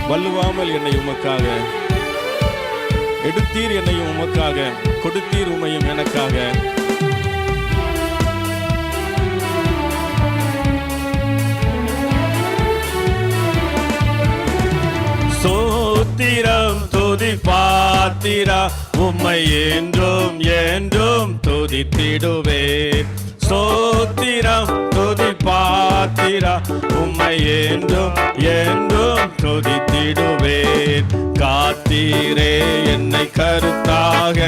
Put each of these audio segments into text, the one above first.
வள்ளுவாமல் என்னை உமக்காக எடுத்தீர், என்னையும் உமக்காக கொடுத்தீர், உமையும் எனக்காக. சோத்திரம் துதி பாத்திரா, உம்மை என்றும் என்றும் துதித்திடுவேன். சோத்திரம் துதி பாத்திரா, உம்மை என்றும் என்றும் துதித்திடுவேன். காத்தீரே என்னை கருத்தாக,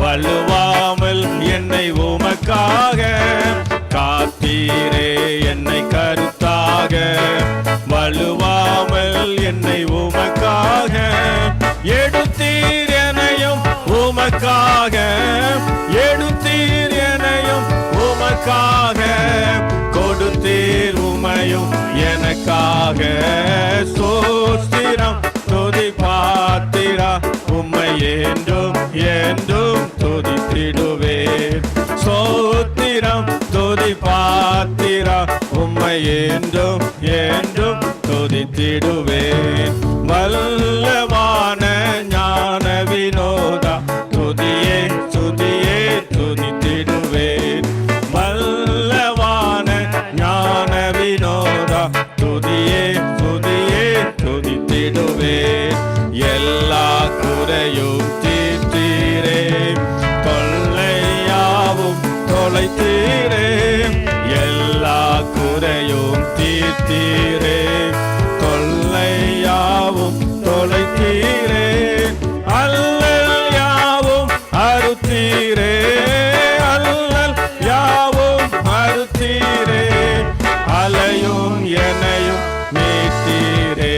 வலுவாமல் என்னை உமக்காக. காத்தீரே என்னை கருத்தாக, வலுவாமல் என்னை உமக்காக. எடுத்தீர் என்னையும் உமக்காக, எடுத்தீர் என்னையும் உமக்காக. கொடுத்தீர் உமையும் எனக்காக. சோஸ்திரம் துதி பாத்திரா, உம்மை என்றும் என்றும் துதித்திடுவேன். சோத்திரம் துதி பாத்திரா, உம்மை என்றும் என்றும் துதித்திடுவேன். வல்லமான ஞான வினோதா, துதியே துதியே துதித்திடுவேன். வல்லவான ஞான வினோதா, துதியே துதியே துதித்திடுவேன். எல்லா குறையும் தீர்த்தீரே, தொல்லையாவும் தொலைத்தீரே. எல்லா குறையும் தீர்த்தீரே, தொல்லையாவும் தொலைத்தீரே. அல்லல் யாவும் அறுத்தீரே, அல்லல் யாவும் அறுத்தீரே. அலையும் என்னையும் மீட்டீரே.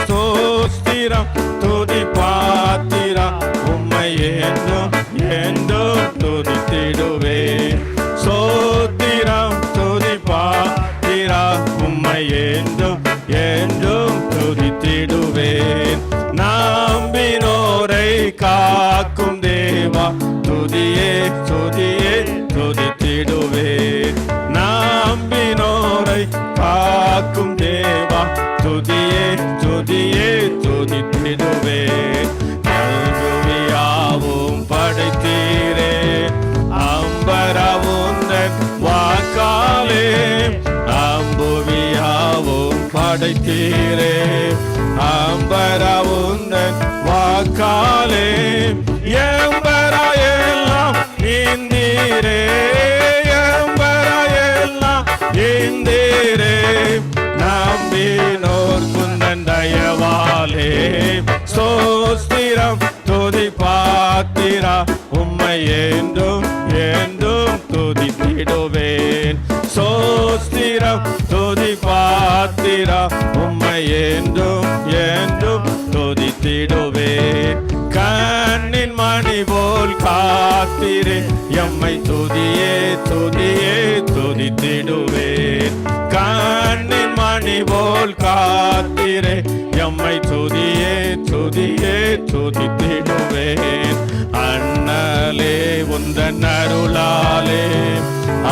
சோஸ்திரம் துதி பாத்திரா, உம்மை என்றும் என்றும் துதித்திடுவேன். சோத்திரம் துதி பாத்திரா, உம்மை என்றும் என்றும் துதித்திடுவேன். நம்பினோரை காக்கும் தேவா, துதியே துதியே துதித்திடுவேன். நம்பினோரை காக்கும் தேவா, துதியே துதியே துதித்திடுவேன். கல்வியாவும் படைத்தீரே, அம்பரவுந்தன் வாக்காலே. அம்புவியாவும் படைத்தீரே, அம்பரவுந்தன் வாக்காலே. எம்பராயெல்லாம் நீந்தீரே, எம்பராயெல்லாம் நீந்தீரே. நம்பினோர் குந்தன் தயவாலே. சோஸ்திரம் துதி பாத்திரா, உம்மை என்றும் என்றும் துதித்திடுவேன். சோஸ்திரம் துதி பாத்திரா, உம்மை என்றும் என்றும் துதித்திடுவேன். கண்ணின் மணி போல் காத்திரே, எம்மை துதியே துதியே துதித்திடுவேன். கண்ணின் மணி போல் காத்திரே, எம்மை துதியே துதியே துதித்திடுவேன். அண்ணலே உந்தன் அருளாலே,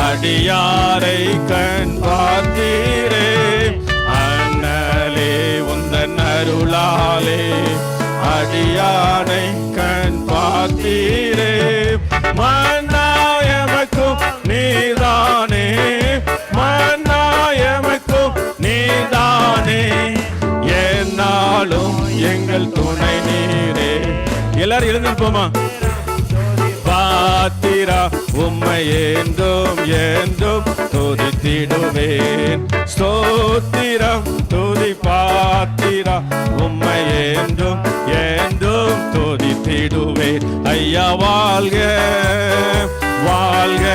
அடியாரை கண் பார்த்தீரே. அண்ணலே உந்தன் அருளாலே, அடியாரை கண் பார்த்தீரே. மன்னாயமக்கும் நீதானே, மன்னாயமக்கும் நீதானே. என்னாலும் எங்கள் துணை நீரே. எல்லாரும் எழுந்திருப்போமா? பாத்திரா, உம்மை என்றும் என்றும் துதித்திடுவேன். ஸ்தோத்திரம் துதி பாத்திரா, உம்மை என்றும் என்றும் துதித்திடுவேன். ஐயா வாழ்க வாழ்க,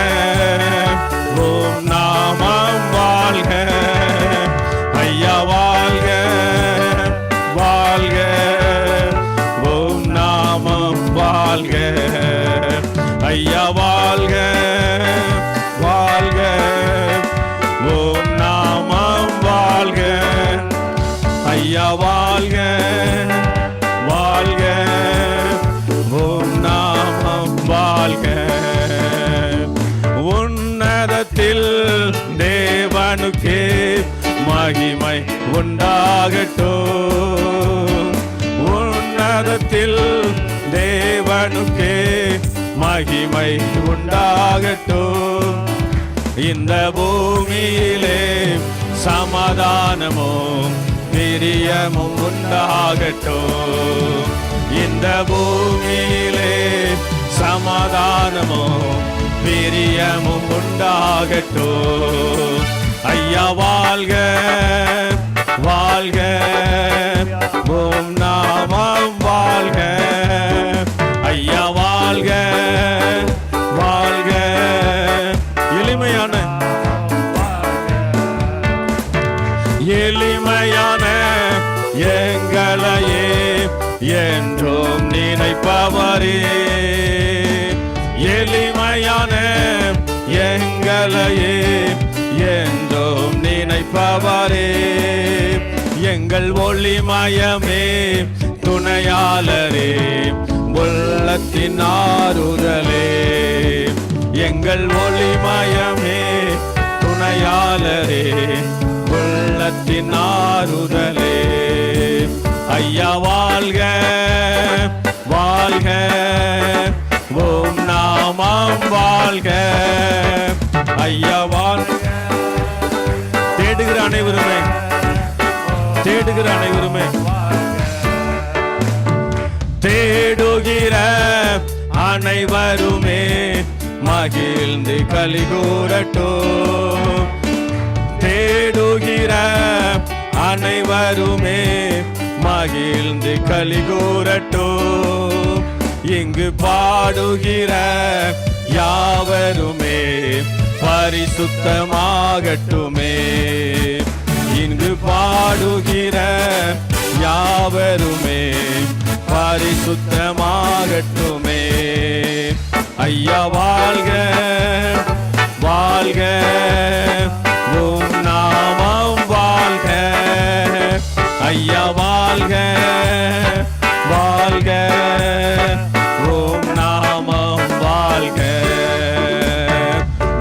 உம் நாமம் வாழ்க. ஐயா வாழ்க வாழ்க, உம் நாமம் வாழ்க. ஐயா வாழ்க வாழ்க, ஓம் நாமம் வாழ்க. ஐயா வாழ்க வாழ்க, ஓம் நாமம் வாழ்க. உன்னதத்தில் தேவனுக்கே மகிமை உண்டாகட்டும். மகிமை உண்டாகட்டும். இந்த பூமியிலே சமாதானமும் பிரியமும் உண்டாகட்டும். இந்த பூமியிலே சமாதானமும் பிரியமும் உண்டாகட்டும். ஐயா வாழ்க வாழ்க, உம் நாமம் வாழ்க. ஐயா வாழ்க வாழ்க. எளிமையான எங்களையே என்றும் நினைப்பவரே, எளிமையான எங்களையே என்றும் நினைப்பவரே, எங்கள் ஒளிமயமே துணையாளரே, உள்ளத்தின் ஆறுதலே. எங்கள் ஒளிமயமே துணையாளரே, உள்ளத்தின் ஆறுதலே. ஐயா வாழ்க வாழ்க, உம் நாமம் வாழ்க. ஐயா வாழ்க. தேடுகிற அனைவருமே, தேடுகிற அனைவருமே, தேடுகிற அனைவருமே மகிழ்ந்து கலிகூரட்டும். தேடுகிற அனைவருமே மகிழ்ந்து கலிகூரட்டும். இங்கு பாடுகிற யாவருமே பரிசுத்தமாகட்டுமே. இங்கு பாடுகிற யாவருமே பரிசுத்தமாகட்டுமே. ஐயா வாழ்க வாழ்க, உம் நாமம் வாழ்க. ஐயா வாழ்க வாழ்க, உம் நாமம் வாழ்க.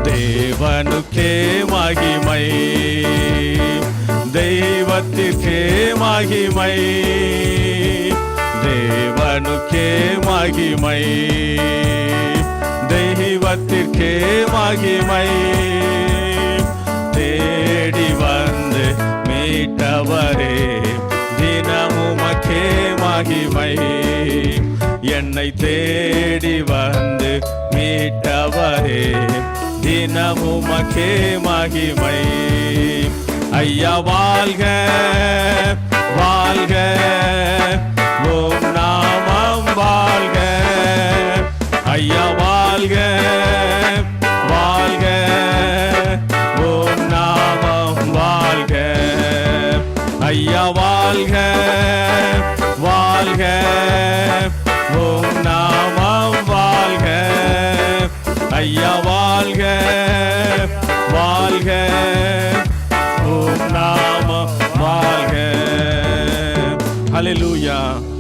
தேவனுக்கே மகிமை, தெய்வத்திற்கே மகிமை, தேவனுக்கே மகிமை, தெய்வத்திற்கே மகிமை. தேடி வந்து மீட்டவரே, தினமுமக்கே மகிமை. என்னை தேடி வந்து மீட்டவரே, தினமுமக்கே மகிமை. ஐயா வாழ்க வாழ்க, உம் நாமம் வாழ்க. ஐயா வாழ்க வாழ்க, உம் நாமம் வாழ்க. ஐயா வாழ்க வாழ்க, உம் நாமம் வாழ்க. ஐயா வாழ்க வாழ்க, உம் நாமம் வாழ்க. ஹல்லேலூயா.